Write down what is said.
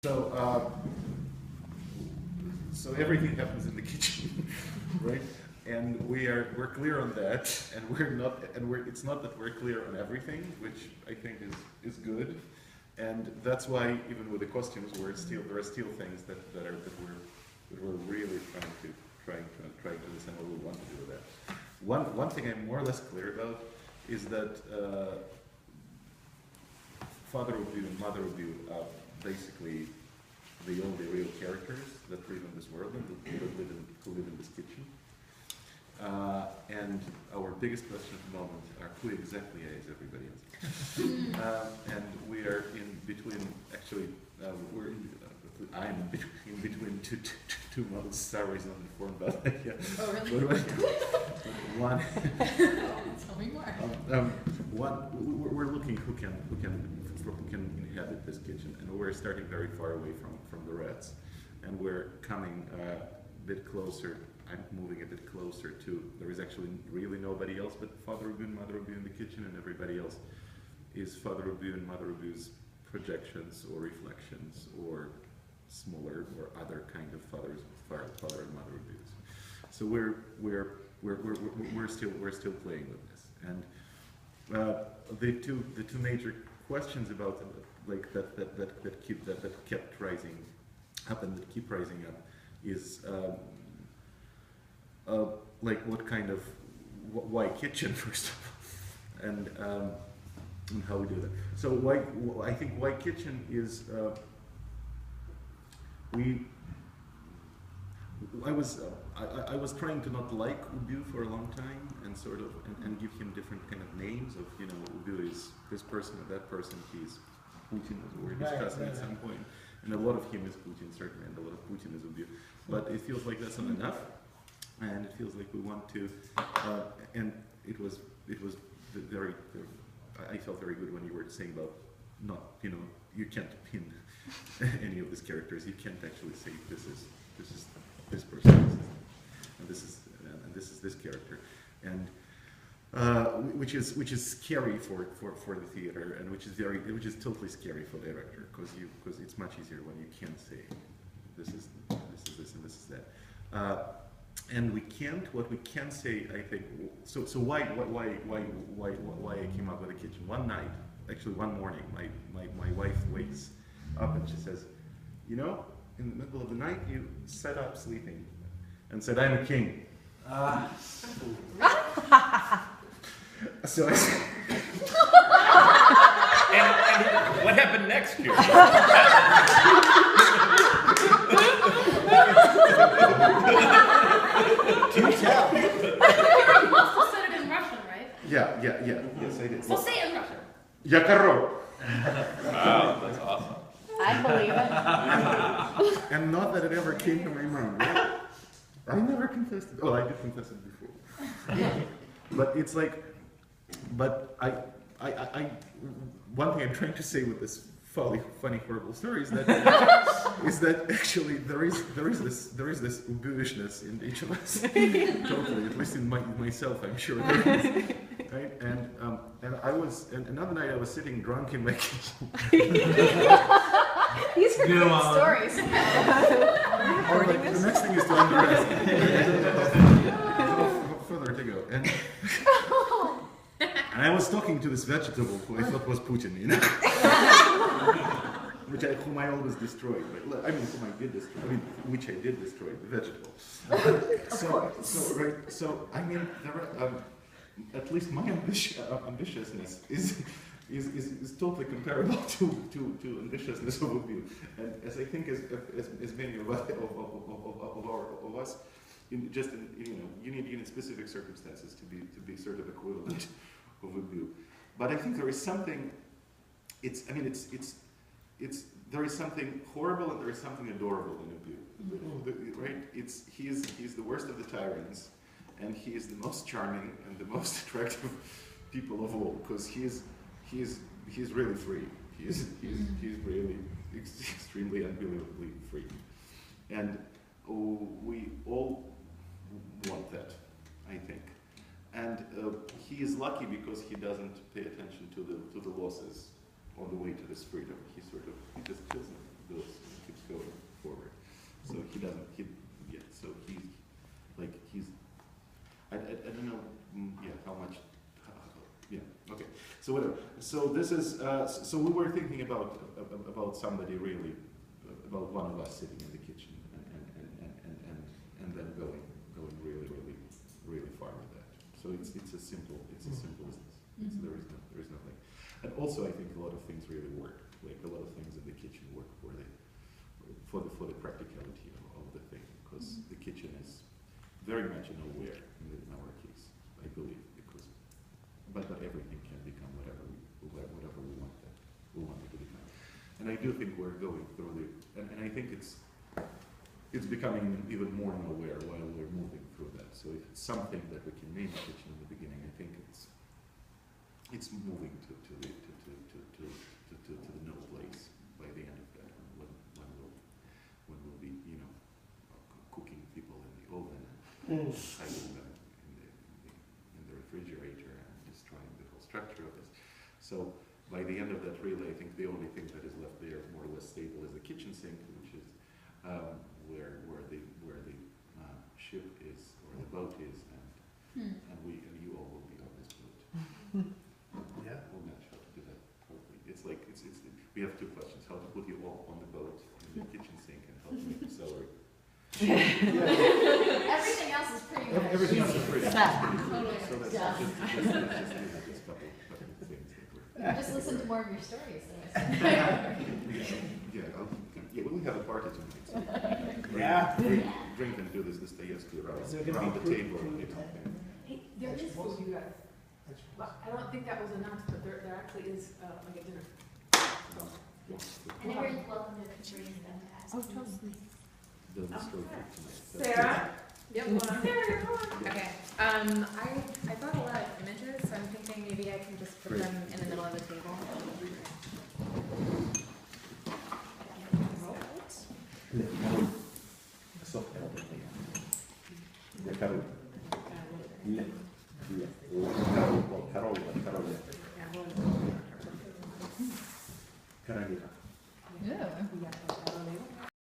So, so everything happens in the kitchen, right? And we're clear on that, and it's not that we're clear on everything, which I think is good, and that's why even with the costumes, there are still things that we're really trying to understand what we want to do with that. One thing I'm more or less clear about is that Father Ubu and Mother Ubu are basically the only real characters that live in this world and who live in this kitchen. And our biggest question at the moment are who exactly is everybody else? And we are in between, actually, I'm in between two models. Sarah is not informed about that yet. Oh, really? One. Tell me more. We're looking who can inhabit this kitchen, and we're starting very far away from the Reds, and we're coming a bit closer. I'm moving a bit closer to. There is actually really nobody else but Father Ubu and Mother Ubu in the kitchen, and everybody else is Father Ubu and Mother Ubu's projections or reflections or smaller or other kind of father and Mother Ubus. So we're still playing with this, and the two major questions about like that kept rising up and that keep rising up is like what kind of why kitchen first of all, and how we do that. So I think why kitchen is I was trying to not like Ubu for a long time and sort of and give him different kind of names of, you know, Ubu is this person or that person, he's Putin, as we were discussing at some point, and a lot of him is Putin certainly, and a lot of Putin is Ubu, but it feels like that's not enough, and it feels like we want to, and it was very, I felt very good when you were saying about not, you know, you can't pin any of these characters. You can't actually say this is this person, and this is this character, and which is scary for the theater, and which is totally scary for the director, because it's much easier when you can't say this is this and this is that. And we can't. What we can say, I think. So why I came up with the kitchen one night? Actually, one morning, my wife wakes up and she says, "You know, in the middle of the night, you sat up sleeping and said, 'I'm a king.'" So I said, and what happened next year? "Do tell." You also said it in Russian, right? Yeah. Yes, I did. So say it in Russian. "Я король." Wow, that's awesome. I believe it. And not that it ever came to my mind, right? I never confessed it. Oh, I did confess it before. But it's like, but I one thing I'm trying to say with this funny, horrible story is that actually there is this Ubu-ishness in each of us. Totally, at least in myself, I'm sure there is. Right? And I was, and another night I was sitting drunk in my kitchen. These are great stories. The next thing is to underestimate. Further to go. And I was talking to this vegetable who I thought was Putin, you know? Whom I always destroyed. But, I mean, whom I did destroy. I mean, which I did destroy, the vegetable. So I mean, at least my ambitiousness is totally comparable to ambitiousness of Ubu, and as I think as many of us, you know, you need specific circumstances to be sort of equivalent of Ubu. But I think there is something. There is something horrible and there is something adorable in Ubu, right? He's the worst of the tyrants, and he is the most charming and the most attractive people of all, because he's really free. He's really extremely unbelievably free, and we all want that, I think. And he is lucky because he doesn't pay attention to the losses on the way to this freedom. He just kills those. doesn't, yeah, so I don't know, yeah, how much, yeah, okay. So whatever. So this is, so we were thinking about somebody really, about one of us sitting in the kitchen and then going really far with that. So it's a simple as this. There is nothing. And also I think a lot of things really work. Like a lot of things in the kitchen work for the practicality of the thing, because the kitchen is very much aware in our case, I believe, because but everything can become whatever we want it to become. And I do think we're going through and I think it's becoming even more aware while we're moving through that. So if it's something that we can name a kitchen in the beginning, I think it's moving to the no place by the end of that, when we'll be, you know, cooking people in the oven and hiding them in the refrigerator and destroying the whole structure of this. So by the end of that, really, I think the only thing that is left there more or less stable is the kitchen sink, which is where the ship is, or the boat is, and you all will be on this boat. Yeah. We'll not how to do that properly. It's like we have two questions: how to put you all on the boat in the kitchen sink, and how to make the celery. Everything else is pretty much. Everything else is pretty. Totally. So that's Yeah. just a couple of things that we're. Just listen to more of your stories. Yeah, we'll have a party tonight. So Yeah. drink and do this Dostoevsky Is there gonna around be the table. fruit? You know, Hey, there is food, you guys. Well, I don't think that was announced, but there actually is like a dinner. And everyone's welcome to bring them to ask. Oh, totally. Doesn't stroke it tonight. Sarah? Yep. Sarah, you're on. Okay. I